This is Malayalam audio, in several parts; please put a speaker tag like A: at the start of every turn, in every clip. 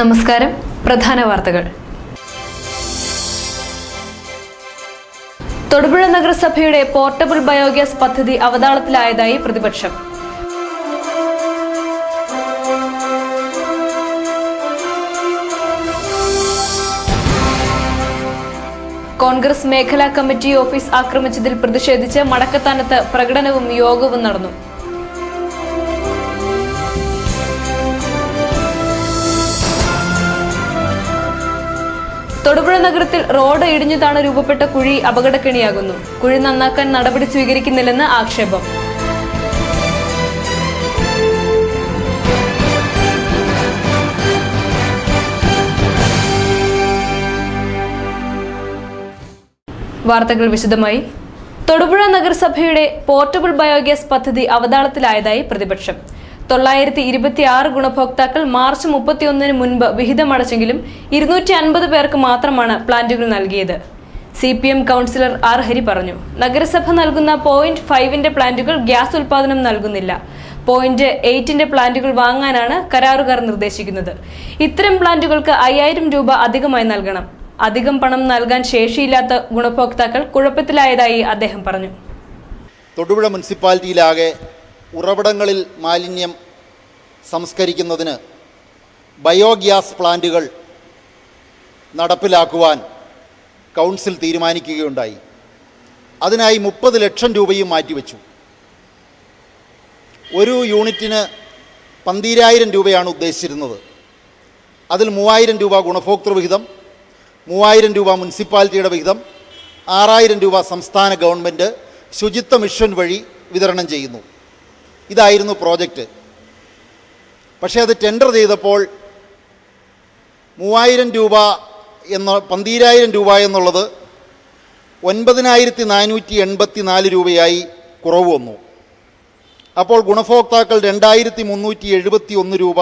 A: നമസ്കാരം. പ്രധാന വാർത്തകൾ. തൊടുപുഴ നഗരസഭയുടെ പോർട്ടബിൾ ബയോഗ്യാസ് പദ്ധതി അവതാളത്തിലായതായി പ്രതിപക്ഷം. കോൺഗ്രസ് മേഖലാ കമ്മിറ്റി ഓഫീസ് ആക്രമിച്ചതിൽ പ്രതിഷേധിച്ച് മടക്കത്താനത്ത് പ്രകടനവും യോഗവും നടന്നു. തൊടുപുഴ നഗരത്തിൽ റോഡ് ഇടിഞ്ഞുതാണ് രൂപപ്പെട്ട കുഴി അപകടക്കെണിയാകുന്നു. കുഴി നന്നാക്കാൻ നടപടി സ്വീകരിക്കുന്നില്ലെന്ന് ആക്ഷേപം. വാർത്തകൾ വിശദമായി. തൊടുപുഴ നഗരസഭയുടെ പോർട്ടബിൾ ബയോഗ്യാസ് പദ്ധതി അവതാളത്തിലായതായി പ്രതിപക്ഷം. 926 ഗുണഭോക്താക്കൾ മാർച്ച് 31 മുൻപ് വിഹിതമടച്ചെങ്കിലും 250 പേർക്ക് മാത്രമാണ് പ്ലാന്റുകൾ നൽകിയത്. CPM കൗൺസിലർ ആർ ഹരി പറഞ്ഞു. നഗരസഭ നൽകുന്ന പോയിന്റ് 5 പ്ലാന്റുകൾ ഗ്യാസ് ഉൽപാദനം നൽകുന്നില്ല. പോയിന്റ് 8 പ്ലാന്റുകൾ വാങ്ങാനാണ് കരാറുകാർ നിർദ്ദേശിക്കുന്നത്. ഇത്തരം പ്ലാന്റുകൾക്ക് 5000 രൂപ അധികമായി നൽകണം. അധികം പണം നൽകാൻ ശേഷിയില്ലാത്ത ഗുണഭോക്താക്കൾ കുഴപ്പത്തിലായതായി അദ്ദേഹം പറഞ്ഞു.
B: തൊടുപുഴ മുനിസിപ്പാലിറ്റിയിലാകെ ഉറവിടങ്ങളിൽ മാലിന്യം സംസ്കരിക്കുന്നതിന് ബയോഗ്യാസ് പ്ലാന്റുകൾ നടപ്പിലാക്കുവാൻ കൗൺസിൽ തീരുമാനിക്കുകയുണ്ടായി. അതിനായി 30 ലക്ഷം രൂപയും മാറ്റിവെച്ചു. ഒരു യൂണിറ്റിന് 12,000 രൂപയാണ് ഉദ്ദേശിച്ചിരുന്നത്. അതിൽ 3000 രൂപ ഗുണഭോക്തൃ വിഹിതം, 3000 രൂപ മുനിസിപ്പാലിറ്റിയുടെ വിഹിതം, 6000 രൂപ സംസ്ഥാന ഗവൺമെൻറ് ശുചിത്വ മിഷൻ വഴി വിതരണം ചെയ്യുന്നു. ഇതായിരുന്നു പ്രോജക്റ്റ്. പക്ഷേ അത് ടെൻഡർ ചെയ്തപ്പോൾ 3000 രൂപ 12,000 രൂപ എന്നുള്ളത് 9,484 രൂപയായി കുറവ് വന്നു. അപ്പോൾ ഗുണഭോക്താക്കൾ 2,371 രൂപ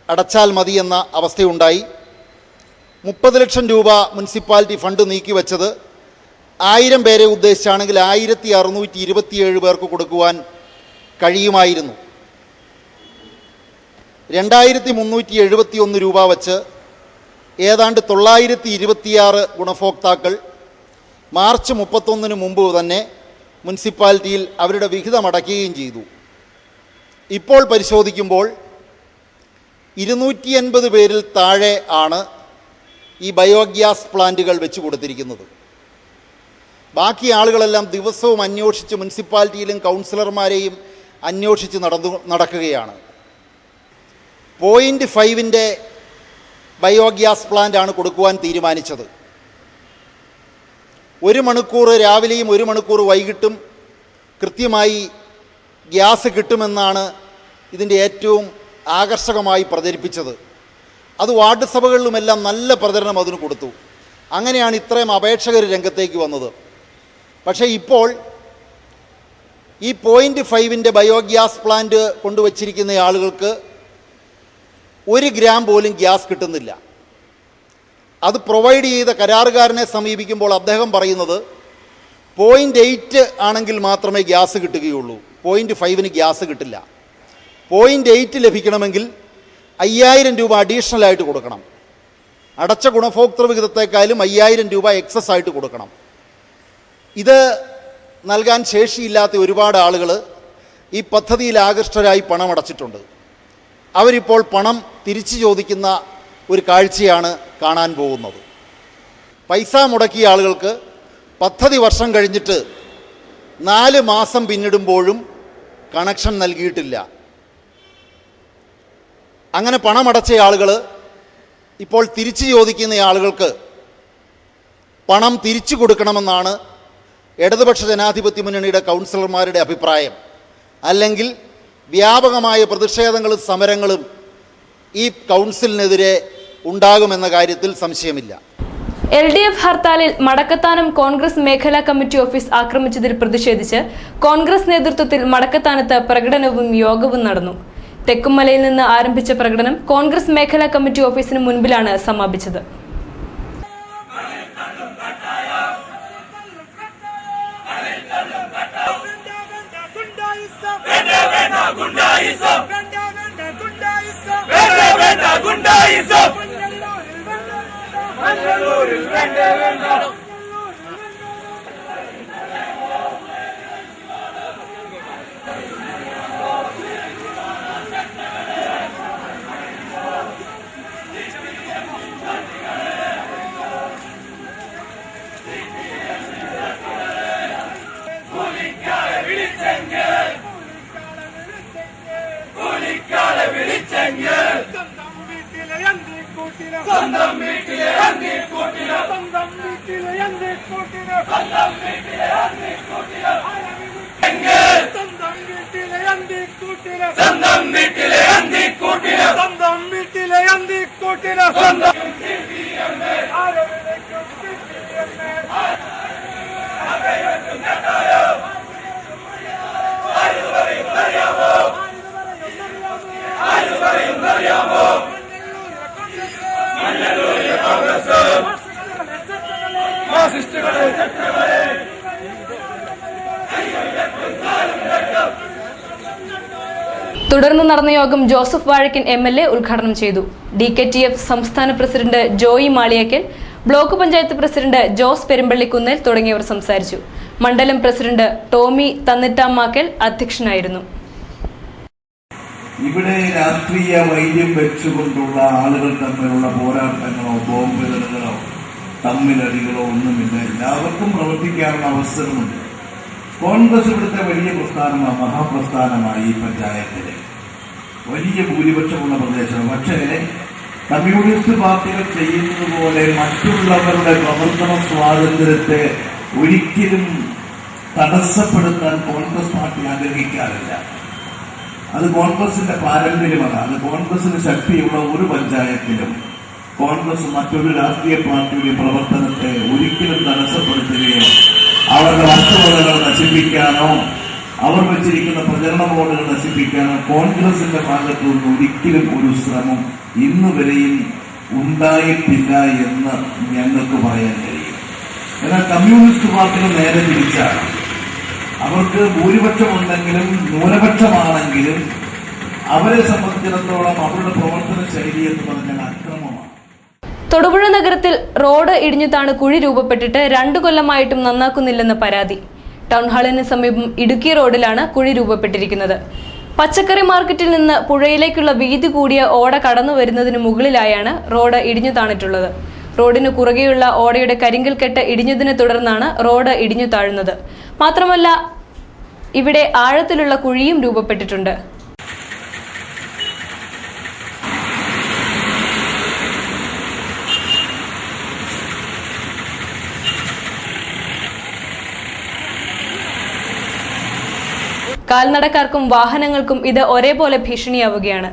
B: അടച്ചാൽ മതി എന്ന അവസ്ഥയുണ്ടായി. 30 ലക്ഷം രൂപ മുനിസിപ്പാലിറ്റി ഫണ്ട് നീക്കിവെച്ചത് 1000 പേരെ ഉദ്ദേശിച്ചാണെങ്കിൽ 1,627 പേർക്ക് കൊടുക്കുവാൻ കഴിയുമായിരുന്നു. 2,371 രൂപ വച്ച് ഏതാണ്ട് 926 ഗുണഭോക്താക്കൾ മാർച്ച് 31 മുമ്പ് തന്നെ മുനിസിപ്പാലിറ്റിയിൽ അവരുടെ വിഹിതമടയ്ക്കുകയും ചെയ്തു. ഇപ്പോൾ പരിശോധിക്കുമ്പോൾ 280 പേരിൽ താഴെ ആണ് ഈ ബയോഗ്യാസ് പ്ലാന്റുകൾ വെച്ച് കൊടുത്തിരിക്കുന്നത്. ബാക്കി ആളുകളെല്ലാം ദിവസവും അന്വേഷിച്ച് മുനിസിപ്പാലിറ്റിയിലും കൗൺസിലർമാരെയും അന്വേഷിച്ച് നടക്കുകയാണ്. പോയിന്റ് 5 ബയോഗ്യാസ് പ്ലാന്റാണ് കൊടുക്കുവാൻ തീരുമാനിച്ചത്. 1 മണിക്കൂർ രാവിലെയും 1 മണിക്കൂർ വൈകിട്ടും കൃത്യമായി ഗ്യാസ് കിട്ടുമെന്നാണ് ഇതിൻ്റെ ഏറ്റവും ആകർഷകമായി പ്രചരിപ്പിച്ചത്. അത് വാർഡ് സഭകളിലുമെല്ലാം നല്ല പ്രചരണം അതിന് കൊടുത്തു. അങ്ങനെയാണ് ഇത്രയും അപേക്ഷകർ രംഗത്തേക്ക് വന്നത്. പക്ഷേ ഇപ്പോൾ ഈ പോയിന്റ് 5 ബയോഗ്യാസ് പ്ലാന്റ് കൊണ്ടുവച്ചിരിക്കുന്ന ആളുകൾക്ക് 1 ഗ്രാം പോലും ഗ്യാസ് കിട്ടുന്നില്ല. അത് പ്രൊവൈഡ് ചെയ്ത കരാറുകാരനെ സമീപിക്കുമ്പോൾ അദ്ദേഹം പറയുന്നത് പോയിന്റ് 8 ആണെങ്കിൽ മാത്രമേ ഗ്യാസ് കിട്ടുകയുള്ളൂ, പോയിന്റ് 5 ഗ്യാസ് കിട്ടില്ല. പോയിന്റ് 8 ലഭിക്കണമെങ്കിൽ 5000 രൂപ അഡീഷണലായിട്ട് കൊടുക്കണം. അടച്ച ഗുണഭോക്തൃ വിഹിതത്തെക്കാളും 5000 രൂപ എക്സസ് ആയിട്ട് കൊടുക്കണം. ഇത് നൽകാൻ ശേഷിയില്ലാത്ത ഒരുപാട് ആളുകൾ ഈ പദ്ധതിയിൽ ആകൃഷ്ടരായി പണം അടച്ചിട്ടുണ്ട്. അവരിപ്പോൾ പണം തിരിച്ചു ചോദിക്കുന്ന ഒരു കാഴ്ചയാണ് കാണാൻ പോകുന്നത്. പൈസ മുടക്കിയ ആളുകൾക്ക് പദ്ധതി വർഷം കഴിഞ്ഞിട്ട് 4 മാസം പിന്നിടുമ്പോഴും കണക്ഷൻ നൽകിയിട്ടില്ല. അങ്ങനെ പണമടച്ച ആളുകൾ ഇപ്പോൾ തിരിച്ചു ചോദിക്കുന്ന ആളുകൾക്ക് പണം തിരിച്ചു കൊടുക്കണമെന്നാണ് ഇടതുപക്ഷ ജനാധിപത്യ മുന്നണിയുടെ കൗൺസിലർമാരുടെ അഭിപ്രായം. അല്ലെങ്കിൽ വ്യാപകമായ പ്രതിഷേധങ്ങളും സമരങ്ങളും ഈ കൗൺസിലിനെതിരെ ഉണ്ടാകുമെന്ന കാര്യത്തിൽ സംശയമില്ല.
A: LDF ഹർത്താലിൽ മടക്കത്താനം കോൺഗ്രസ് മേഖലാ കമ്മിറ്റി ഓഫീസ് ആക്രമിച്ചതിൽ പ്രതിഷേധിച്ച് കോൺഗ്രസ് നേതൃത്വത്തിൽ മടക്കത്താനത്ത് പ്രകടനവും യോഗവും നടന്നു. തെക്കുമലയിൽ നിന്ന് ആരംഭിച്ച പ്രകടനം കോൺഗ്രസ് മേഖലാ കമ്മിറ്റി ഓഫീസിന് മുൻപിലാണ് സമാപിച്ചത്.
C: Gunda
A: തുടർന്ന് നടന്ന യോഗം ജോസഫ് വാഴക്കൻ MLA ഉദ്ഘാടനം ചെയ്തു. DKTF സംസ്ഥാന president Joy Maliyakkal, block panchayat president Jose Perumpallikunnel തുടങ്ങിയവർ സംസാരിച്ചു. മണ്ഡലം പ്രസിഡന്റ് ടോമി തന്നിട്ടാമാക്കൽ അധ്യക്ഷനായിരുന്നു.
C: ഇവിടെ രാഷ്ട്രീയ വൈര്യം വെച്ചുകൊണ്ടുള്ള ആളുകൾ തമ്മിലുള്ള പോരാട്ടങ്ങളോ ബോംബുകളോ തമ്മിലടികളോ ഒന്നുമില്ല. എല്ലാവർക്കും പ്രവർത്തിക്കാനുള്ള അവസരമുണ്ട്. കോൺഗ്രസ് ഇവിടുത്തെ വലിയ പ്രസ്ഥാനമാണ്, മഹാപ്രസ്ഥാനമായി ഈ പഞ്ചായത്തിലെ വലിയ ഭൂരിപക്ഷമുള്ള പ്രദേശം. പക്ഷേ കമ്മ്യൂണിസ്റ്റ് പാർട്ടികൾ ചെയ്യുന്നത് പോലെ മറ്റുള്ളവരുടെ പ്രവർത്തന സ്വാതന്ത്ര്യത്തെ ഒരിക്കലും തടസ്സപ്പെടുത്താൻ കോൺഗ്രസ് പാർട്ടി ആഗ്രഹിക്കാറില്ല. അത് കോൺഗ്രസിന്റെ പാരമ്പര്യമാണ്. അത് കോൺഗ്രസിന് ശക്തിയുള്ള ഒരു പഞ്ചായത്തിലും കോൺഗ്രസ് മറ്റൊരു രാഷ്ട്രീയ പാർട്ടിയുടെ പ്രവർത്തനത്തെ ഒരിക്കലും തടസ്സപ്പെടുത്തുകയോ അവരുടെ വസ്തുവകകൾ നശിപ്പിക്കാനോ അവർ വെച്ചിരിക്കുന്ന പ്രചരണ ബോർഡുകൾ നശിപ്പിക്കാനോ കോൺഗ്രസിന്റെ ഭാഗത്തു നിന്ന് ഒരിക്കലും ഒരു ശ്രമം ഇന്നുവരെയും ഉണ്ടായിട്ടില്ല എന്ന് ഞങ്ങൾക്ക് പറയാൻ കഴിയും. എന്നാൽ കമ്മ്യൂണിസ്റ്റ് പാർട്ടികൾ നേരെ തിരിച്ചാണ്. അവർക്ക് ഭൂരിപക്ഷമുണ്ടെങ്കിലും ന്യൂനപക്ഷമാണെങ്കിലും അവരെ സംബന്ധിച്ചിടത്തോളം അവരുടെ പ്രവർത്തന ശൈലി എന്ന് പറഞ്ഞാൽ അക്രമമാണ്.
A: തൊടുപുഴ നഗരത്തിൽ റോഡ് ഇടിഞ്ഞുതാണ് കുഴി രൂപപ്പെട്ടിട്ട് 2 കൊല്ലമായിട്ടും നന്നാക്കുന്നില്ലെന്ന് പരാതി. ടൗൺഹാളിന് സമീപം ഇടുക്കി റോഡിലാണ് കുഴി രൂപപ്പെട്ടിരിക്കുന്നത്. പച്ചക്കറി മാർക്കറ്റിൽ നിന്ന് പുഴയിലേക്കുള്ള വീതി കൂടിയ ഓട കടന്നു വരുന്നതിന് മുകളിലായാണ് റോഡ് ഇടിഞ്ഞു താണിട്ടുള്ളത്. റോഡിന് കുറുകെയുള്ള ഓടയുടെ കരിങ്കൽ കെട്ട് ഇടിഞ്ഞതിനെ തുടർന്നാണ് റോഡ് ഇടിഞ്ഞു താഴുന്നത്. മാത്രമല്ല, ഇവിടെ ആഴത്തിലുള്ള കുഴിയും രൂപപ്പെട്ടിട്ടുണ്ട്. കാൽനടക്കാർക്കും വാഹനങ്ങൾക്കും ഇത് ഒരേപോലെ ഭീഷണിയാവുകയാണ്.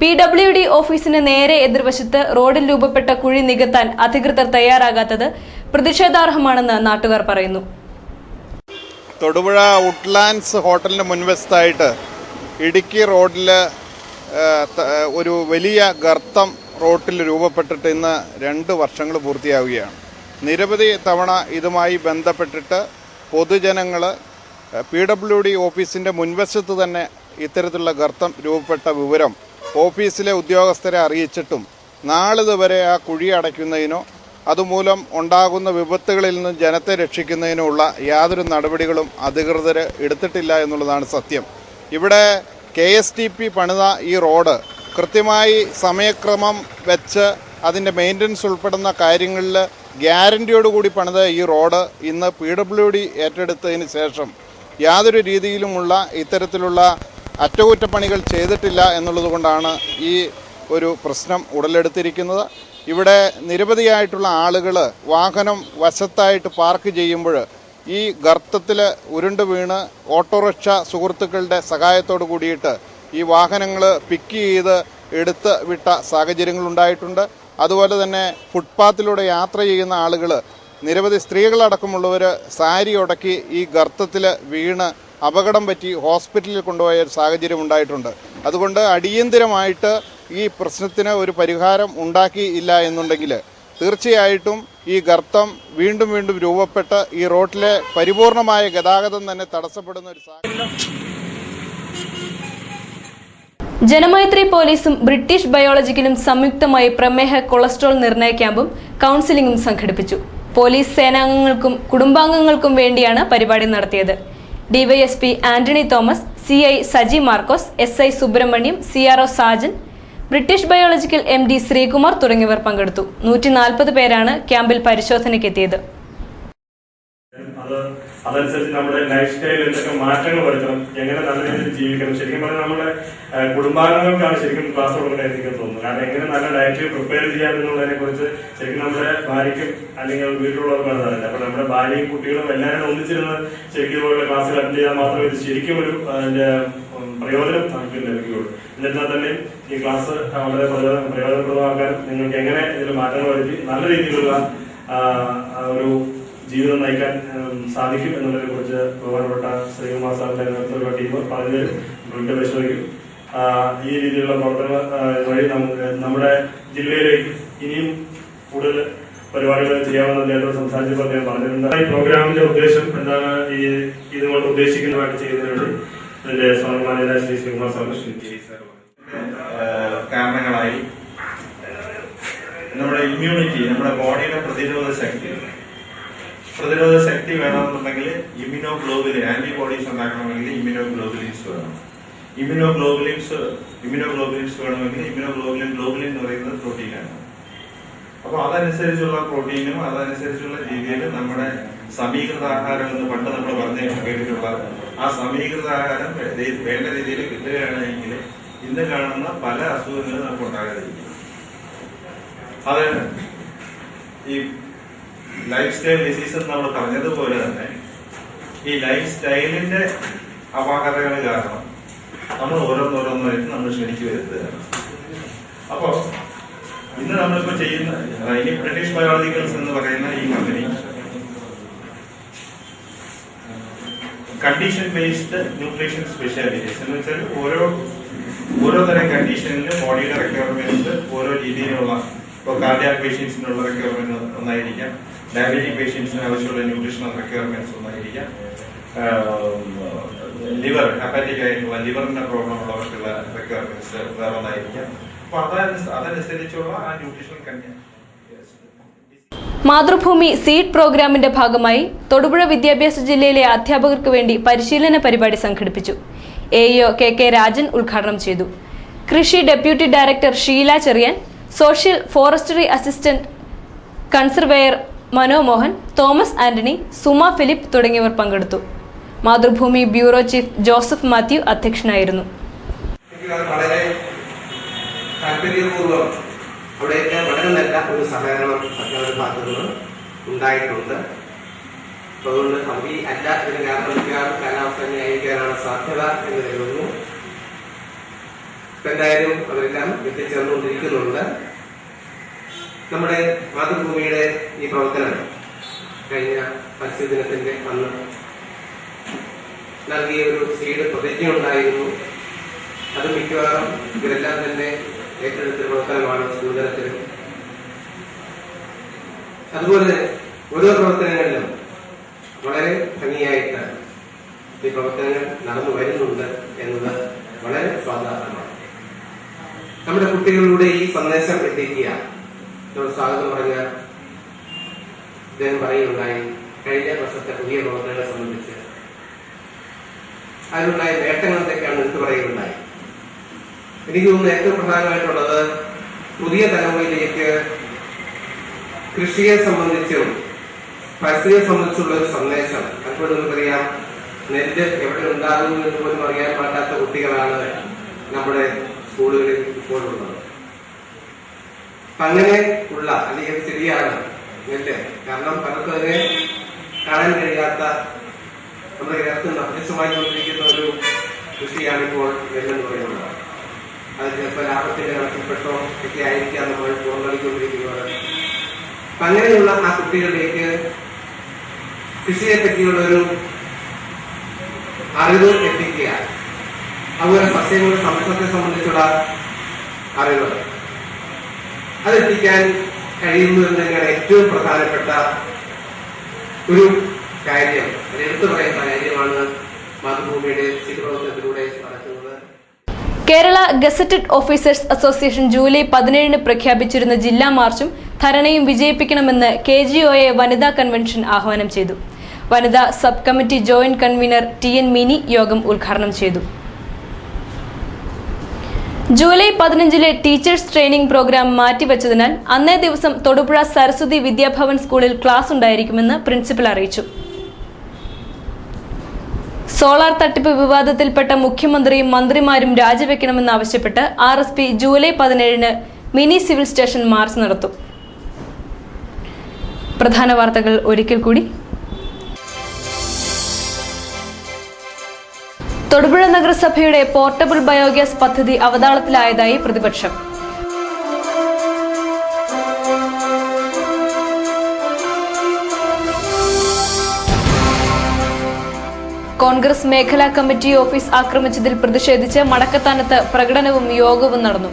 A: PWD ഓഫീസിന് നേരെ എതിർവശത്ത് റോഡിൽ രൂപപ്പെട്ട കുഴി നികത്താൻ അധികൃതർ തയ്യാറാകാത്തത് പ്രതിഷേധാർഹമാണെന്ന് നാട്ടുകാർ പറയുന്നു.
B: തൊടുപുഴ വുഡ്ലാൻഡ്സ് ഹോട്ടലിന് മുൻവശത്തായിട്ട് ഇടുക്കി റോഡിൽ ഒരു വലിയ ഗർത്തം റോട്ടിൽ രൂപപ്പെട്ടിട്ട് ഇന്ന് 2 വർഷങ്ങൾ പൂർത്തിയാവുകയാണ്. നിരവധി തവണ ഇതുമായി ബന്ധപ്പെട്ടിട്ട് പൊതുജനങ്ങൾ PWD ഓഫീസിൻ്റെ മുൻവശത്ത് തന്നെ ഇത്തരത്തിലുള്ള ഗർത്തം രൂപപ്പെട്ട വിവരം ഓഫീസിലെ ഉദ്യോഗസ്ഥരെ അറിയിച്ചിട്ടും നാളിതുവരെ ആ കുഴി അടയ്ക്കുന്നതിനോ അതുമൂലം ഉണ്ടാകുന്ന വിപത്തുകളിൽ നിന്ന് ജനത്തെ രക്ഷിക്കുന്നതിനുള്ള യാതൊരു നടപടികളും അധികൃതർ എടുത്തിട്ടില്ല എന്നുള്ളതാണ് സത്യം. ഇവിടെ KSTP പണിത ഈ റോഡ് കൃത്യമായി സമയക്രമം വെച്ച് അതിൻ്റെ മെയിൻ്റനൻസ് ഉൾപ്പെടുന്ന കാര്യങ്ങളിൽ ഗ്യാരൻറ്റിയോടുകൂടി പണിത ഈ റോഡ് ഇന്ന് PWD ഏറ്റെടുത്തതിന് ശേഷം യാതൊരു രീതിയിലുമുള്ള ഇത്തരത്തിലുള്ള അറ്റകുറ്റപ്പണികൾ ചെയ്തിട്ടില്ല എന്നുള്ളത് കൊണ്ടാണ് ഈ ഒരു പ്രശ്നം ഉടലെടുത്തിരിക്കുന്നത്. ഇവിടെ നിരവധിയായിട്ടുള്ള ആളുകൾ വാഹനം വശത്തായിട്ട് പാർക്ക് ചെയ്യുമ്പോൾ ഈ ഗർത്തത്തിൽ ഉരുണ്ട് വീണ് ഓട്ടോറിക്ഷ സുഹൃത്തുക്കളുടെ സഹായത്തോടു കൂടിയിട്ട് ഈ വാഹനങ്ങൾ പിക്ക് ചെയ്ത് എടുത്ത് വിട്ട സാഹചര്യങ്ങളുണ്ടായിട്ടുണ്ട്. അതുപോലെ തന്നെ ഫുട്പാത്തിലൂടെ യാത്ര ചെയ്യുന്ന ആളുകൾ, നിരവധി സ്ത്രീകളടക്കമുള്ളവർ സാരി ഉടക്കി ഈ ഗർത്തത്തിൽ വീണ് അപകടം പറ്റി ഹോസ്പിറ്റലിൽ കൊണ്ടുപോയ ഒരു സാഹചര്യം ഉണ്ടായിട്ടുണ്ട്. അതുകൊണ്ട് അടിയന്തിരമായിട്ട് ഈ പ്രശ്നത്തിന് ഒരു പരിഹാരം ഉണ്ടാക്കിയില്ല എന്നുണ്ടെങ്കിൽ തീർച്ചയായിട്ടും ഈ ഗർത്തം വീണ്ടും വീണ്ടും രൂപപ്പെട്ട് ഈ റോഡിലെ പരിപൂർണമായ ഗതാഗതം തന്നെ തടസ്സപ്പെടുന്ന ഒരു സാഹചര്യം.
A: ജനമൈത്രി പോലീസും ബ്രിട്ടീഷ് ബയോളജിക്കലും സംയുക്തമായി പ്രമേഹ കൊളസ്ട്രോൾ നിർണയ ക്യാമ്പും കൗൺസിലിംഗും സംഘടിപ്പിച്ചു. പോലീസ് സേനാംഗങ്ങൾക്കും കുടുംബാംഗങ്ങൾക്കും വേണ്ടിയാണ് പരിപാടി നടത്തിയത്. DYSP Antony Thomas, CI Saji Markose, SI Subramaniam, CRO Sajan, British biological MD Sreekumar തുടങ്ങിയവർ പങ്കെടുത്തു. 140 പേരാണ് ക്യാമ്പിൽ പരിശോധനയ്ക്കെത്തിയത്.
D: അതനുസരിച്ച് നമ്മുടെ ലൈഫ് സ്റ്റൈലിൽ എന്തൊക്കെ മാറ്റങ്ങൾ വരുത്തണം, എങ്ങനെ നല്ല രീതിയിൽ ജീവിക്കണം. ശരിക്കും പറഞ്ഞാൽ നമ്മുടെ കുടുംബാംഗങ്ങൾക്കാണ് ശരിക്കും ക്ലാസ് കൊടുക്കേണ്ടത് എനിക്ക് തോന്നുന്നു. കാരണം എങ്ങനെ നല്ല ഡയറ്റ് പ്രിപ്പയർ ചെയ്യാം എന്നുള്ളതിനെ കുറിച്ച് ശരിക്കും നമ്മുടെ ഭാര്യയ്ക്കും അല്ലെങ്കിൽ വീട്ടിലുള്ളവർക്കാണ് അറിയില്ല. അപ്പൊ നമ്മുടെ ഭാര്യയും കുട്ടികളും എല്ലാവരും ഒന്നിച്ചിരുന്ന് ശരിക്കും ഇതുപോലുള്ള ക്ലാസ്സുകൾ അറ്റൻഡ് ചെയ്താൽ മാത്രമേ ഇത് ശരിക്കും ഒരു അതിന്റെ പ്രയോജനം നമുക്ക് ലഭിക്കുകയുള്ളൂ. എന്നിരുന്നാൽ തന്നെ ഈ ക്ലാസ് വളരെ പ്രയോജനപ്രദമാക്കാൻ നിങ്ങൾക്ക് എങ്ങനെ ഇതിൽ മാറ്റങ്ങൾ വരുത്തി നല്ല രീതിയിലുള്ള ഒരു ജീവിതം നയിക്കാൻ സാധിക്കും എന്നതിനെ കുറിച്ച് ബഹുമാനപ്പെട്ട ശ്രീകുമാർ സാറിന്റെ നേതൃത്വത്തിലുള്ള ടീം പറഞ്ഞതിൽ പരിശോധിക്കും. ഈ രീതിയിലുള്ള പ്രവർത്തനങ്ങൾ വഴി നമ്മുടെ ജില്ലയിലേക്ക് ഇനിയും കൂടുതൽ പരിപാടികൾ ചെയ്യാമെന്ന് എന്നോട് സംസാരിച്ചപ്പോൾ അദ്ദേഹം പറഞ്ഞിട്ടുണ്ട്. ഈ പ്രോഗ്രാമിന്റെ ഉദ്ദേശം എന്താണ്, ഈ ഇതുകൊണ്ട് ഉദ്ദേശിക്കുന്നതായിട്ട് ചെയ്യുന്നതിന് വേണ്ടി ഇതിന്റെ സ്വാമിമാനായ ശ്രീ ശ്രീകുമാർ സാറിന്
E: കാരണങ്ങളായി നമ്മുടെ ഇമ്മ്യൂണിറ്റി, നമ്മുടെ ബോഡിയുടെ പ്രതിരോധ ശക്തി വേണമെന്നുണ്ടെങ്കിൽ ഇമ്മ്യൂണോഗ്ലോബുലിൻ, ആന്റിബോഡീസ് ഉണ്ടാക്കണമെങ്കിൽ ഇമ്മ്യൂണോഗ്ലോബുലിൻസ് വേണം. ഇമ്മ്യൂണോഗ്ലോബുലിൻസ് വേണമെങ്കിൽ ഗ്ലോബുലിൻ എന്ന് പറയുന്നത് പ്രോട്ടീനാണ്. അപ്പൊ അതനുസരിച്ചുള്ള പ്രോട്ടീനും അതനുസരിച്ചുള്ള രീതിയിൽ നമ്മുടെ സമീകൃത ആഹാരം എന്ന് പണ്ട് നമ്മൾ പറഞ്ഞു കേട്ടിട്ടുള്ള ആ സമീകൃത ആഹാരം വേണ്ട രീതിയിൽ കിട്ടുകയാണെങ്കിൽ ഇന്ന് കാണുന്ന പല അസുഖങ്ങളും നമുക്ക് ഉണ്ടാകാതിരിക്കും. അത് ഈ ലൈഫ് സ്റ്റൈൽ ഡിസീസ് എന്ന് നമ്മൾ പറഞ്ഞതുപോലെ തന്നെ ഈ ലൈഫ് സ്റ്റൈലിന്റെ അപാകതകൾ കാരണം നമ്മൾ ഓരോന്നോരോന്നായിട്ട് നമ്മൾ ക്ഷണിച്ചു വരുത്തുകയാണ്. അപ്പോ ഇന്ന് നമ്മളിപ്പോ ചെയ്യുന്ന ഇനി ബ്രിട്ടീഷ് ബയോളജിക്കൽസ് എന്ന് പറയുന്ന ഈ company condition based nutrition specialities എന്ന് വെച്ചാൽ ഓരോ തരം കണ്ടീഷനിൽ ബോഡിയുടെ റിക്വയർമെന്റ്സ് ഓരോ രീതിയിലുള്ള, ഇപ്പോൾ കാർഡിയാക് പേഷ്യൻസിനുള്ള റിക്വയർമെന്റ് ഒന്നായിരിക്കാം, ഡയബറ്റിക് പേഷ്യൻസിന് ആവശ്യമുള്ള ന്യൂട്രീഷണൽ റിക്വയർമെന്റ്സ് ഒന്നായിരിക്കാം, ലിവർ ഹെപ്പാറ്റിക് ആയിട്ടുള്ള ലിവറിന്റെ പ്രോബ്ലം ഉള്ളവർക്കുള്ള റിക്വയർമെന്റ്സ് വേറെ ഒന്നായിരിക്കാം. അപ്പൊ അതനുസരിച്ചുള്ള ആ ന്യൂട്രീഷണൽ കണ്ടീഷൻ.
A: മാതൃഭൂമി സീഡ് പ്രോഗ്രാമിന്റെ ഭാഗമായി തൊടുപുഴ വിദ്യാഭ്യാസ ജില്ലയിലെ അധ്യാപകർക്ക് വേണ്ടി പരിശീലന പരിപാടി സംഘടിപ്പിച്ചു. AEO KK രാജൻ ഉദ്ഘാടനം ചെയ്തു. കൃഷി deputy director Sheela Cherian, social forestry assistant conservator Manomohan, Thomas Antony, Suma Philip തുടങ്ങിയവർ പങ്കെടുത്തു. മാതൃഭൂമി ബ്യൂറോ ചീഫ് ജോസഫ് മാത്യു അധ്യക്ഷനായിരുന്നു.
F: വളരെ താല്പര്യപൂർവ്വം അവിടെയൊക്കെ വളരെ നല്ല ഒരു സഹകരണം സർക്കാരിന്റെ ഭാഗത്തു നിന്ന് ഉണ്ടായിട്ടുണ്ട്. അതുകൊണ്ട് കമ്പി അല്ല ഇതിന് കാരണം മിക്കവാറും കാലാവസ്ഥ തന്നെയായിരിക്കാനാണ് സാധ്യത എന്ന് കരുതുന്നു. എന്തായാലും അവരെല്ലാം എത്തിച്ചേർന്നുകൊണ്ടിരിക്കുന്നുണ്ട്. നമ്മുടെ മാതൃഭൂമിയുടെ ഈ പ്രവർത്തനം കഴിഞ്ഞ പരിസ്ഥിതി ദിനത്തിന്റെ അന്ന് നൽകിയ ഒരു സീഡ് പ്രതിജ്ഞ ഉണ്ടായിരുന്നു. അത് മിക്കവാറും ഇവരെല്ലാം തന്നെ ഏറ്റെടുത്ത പ്രവർത്തനമാണ് സ്കൂൾ തലത്തിലും. അതുപോലെ ഓരോ പ്രവർത്തനങ്ങളിലും വളരെ ഭംഗിയായിട്ട് ഈ പ്രവർത്തനങ്ങൾ നടന്നു വരുന്നുണ്ട് എന്നത് വളരെ സ്വാഗതാർഹമാണ്. നമ്മുടെ കുട്ടികളിലൂടെ ഈ സന്ദേശം എത്തിക്കുക. നമ്മൾ സ്വാഗതം പറഞ്ഞ അദ്ദേഹം പറയുകയുണ്ടായി കഴിഞ്ഞ വർഷത്തെ പുതിയ പ്രവർത്തനങ്ങളെ സംബന്ധിച്ച് അതിനുണ്ടായ നേട്ടങ്ങൾ എന്തൊക്കെയാണ് എടുത്തു പറയുകയുണ്ടായി. എനിക്ക് തോന്നുന്നു ഏറ്റവും പ്രധാനമായിട്ടുള്ളത് പുതിയ തലമുറയിലേക്ക് കൃഷിയെ സംബന്ധിച്ചും പരിസ്ഥിതിയെ സംബന്ധിച്ചുള്ള ഒരു സന്ദേശം. അപ്പോൾ നമുക്കറിയാം, നെല്ല് എവിടെ ഉണ്ടാകുന്നു എന്ന് പോലും അറിയാൻ പാടാത്ത കുട്ടികളാണ് നമ്മുടെ സ്കൂളുകളിൽ ഇപ്പോഴുള്ളത്. അങ്ങനെ ഉള്ള അല്ലെങ്കിൽ ശരിയാണ് നെല്ല്, കാരണം പലർക്കും അതിനെ കാണാൻ കഴിയാത്ത നമ്മുടെ കേരളത്തിൽ അപ്രത്യക്ഷമായി കൊണ്ടിരിക്കുന്ന ഒരു കൃഷിയാണിപ്പോൾ നെല്ലെന്ന് പറയുന്നത്. അത് ചിലപ്പോൾ ലാഭത്തിന്റെ കണക്കിൽപ്പെട്ടോ ഒക്കെ ആയിരിക്കാം നമ്മൾ പുറന്തള്ളിക്കൊണ്ടിരിക്കുന്നത്. അപ്പൊ അങ്ങനെയുള്ള ആ കുട്ടികളിലേക്ക് കൃഷിയെ പറ്റിയുള്ളൊരു അറിവ് എത്തിക്കുക, അതുപോലെ സസ്യങ്ങളുടെ സംരക്ഷണത്തെ സംബന്ധിച്ചുള്ള അറിവ് അതെത്തിക്കാൻ കഴിയുന്നു എന്ന് തന്നെയാണ് ഏറ്റവും പ്രധാനപ്പെട്ട ഒരു കാര്യം. അത് എടുത്തു പറയുന്ന കാര്യമാണ് മാതൃഭൂമിയുടെ സീഡ് പ്രവർത്തനത്തിലൂടെ നടക്കുന്നത്.
A: Kerala gazetted officers association July 17 പ്രഖ്യാപിച്ചിരുന്ന ജില്ലാ മാർച്ചും ധരണയും വിജയിപ്പിക്കണമെന്ന് KGOA വനിതാ കൺവെൻഷൻ ആഹ്വാനം ചെയ്തു. വനിതാ sub committee joint convener TN mini യോഗം ഉദ്ഘാടനം ചെയ്തു. ജൂലൈ 15 ടീച്ചേഴ്സ് ട്രെയിനിംഗ് പ്രോഗ്രാം മാറ്റിവെച്ചതിനാൽ അന്നേ ദിവസം തൊടുപുഴ സരസ്വതി വിദ്യാഭവൻ സ്കൂളിൽ ക്ലാസ് ഉണ്ടായിരിക്കുമെന്ന് പ്രിൻസിപ്പൽ അറിയിച്ചു. സോളാർ തട്ടിപ്പ് വിവാദത്തിൽപ്പെട്ട മുഖ്യമന്ത്രിയും മന്ത്രിമാരും രാജിവെക്കണമെന്നാവശ്യപ്പെട്ട് RSP July 17 mini civil station March നടത്തും. പ്രധാന വാർത്തകൾ ഒരിക്കൽ കൂടി. തൊടുപുഴ നഗരസഭയുടെ പോർട്ടബിൾ ബയോഗ്യാസ് പദ്ധതി അവതാളത്തിലായതായി പ്രതിപക്ഷം. കോൺഗ്രസ് മേഖലാ കമ്മിറ്റി ഓഫീസ് ആക്രമിച്ചതിൽ പ്രതിഷേധിച്ച് മടക്കത്താനത്ത് പ്രകടനവും യോഗവും നടന്നു.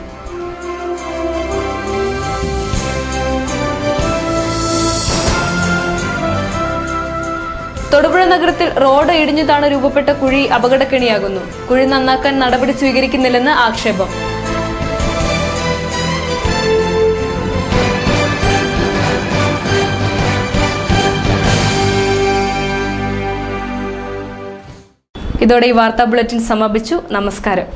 A: തൊടുപുഴ നഗരത്തിൽ റോഡ് ഇടിഞ്ഞുതാണ് രൂപപ്പെട്ട കുഴി അപകടക്കെണിയാകുന്നു. കുഴി നന്നാക്കാൻ നടപടി സ്വീകരിക്കുന്നില്ലെന്ന് ആക്ഷേപം. ഇതോടെ ഈ വാർത്താ ബുള്ളറ്റിൻ സമാപിച്ചു. നമസ്കാരം.